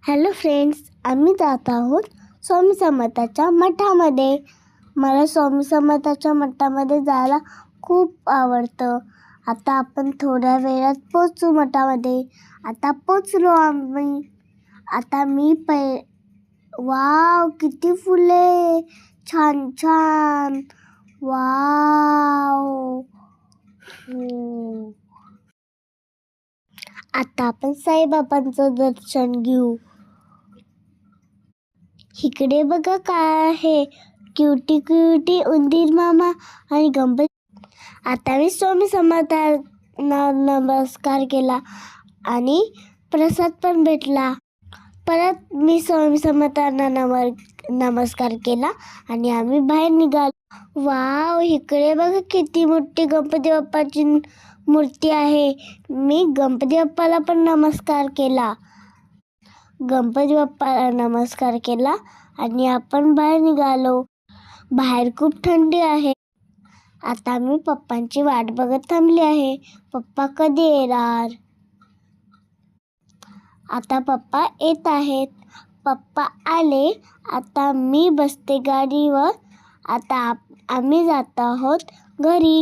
Hello friends, आम्ही जात आहोत स्वामी समर्थाच्या मठामध्ये. मला स्वामी समर्थाच्या मठामध्ये जायला खूप आवडतं. आता आपण थोड्या वेळात पोचू मठामध्ये. आता पोचलो आम्ही. आता मी वाव, किती फुले, छान छान. वाव. आता आपण साईबाबांचं दर्शन घेऊ. इकडे बघा काय आहे, क्युटी क्युटी उंदीर मामा आणि गणपती. आता मी स्वामी समर्थांना नमस्कार केला आणि प्रसाद पण भेटला. परत मी स्वामी समर्थांना नमस्कार केला आणि आम्ही बाहेर निघालो. वाव, इकडे बघा किती मोठी गणपती बाप्पाची मूर्ती आहे. मी गणपती बाप्पाला पण नमस्कार केला. गणपती बाप्पाला नमस्कार केला आणि आपण बाहेर निघालो. बाहेर खूप थंडी आहे. आता मी पप्पांची वाट बघत थांबली आहे. पप्पा कधी येणार? आता पप्पा येत आहेत. पप्पा आले. आता मी बसते गाडीवर. आता आम्ही जात आहोत घरी.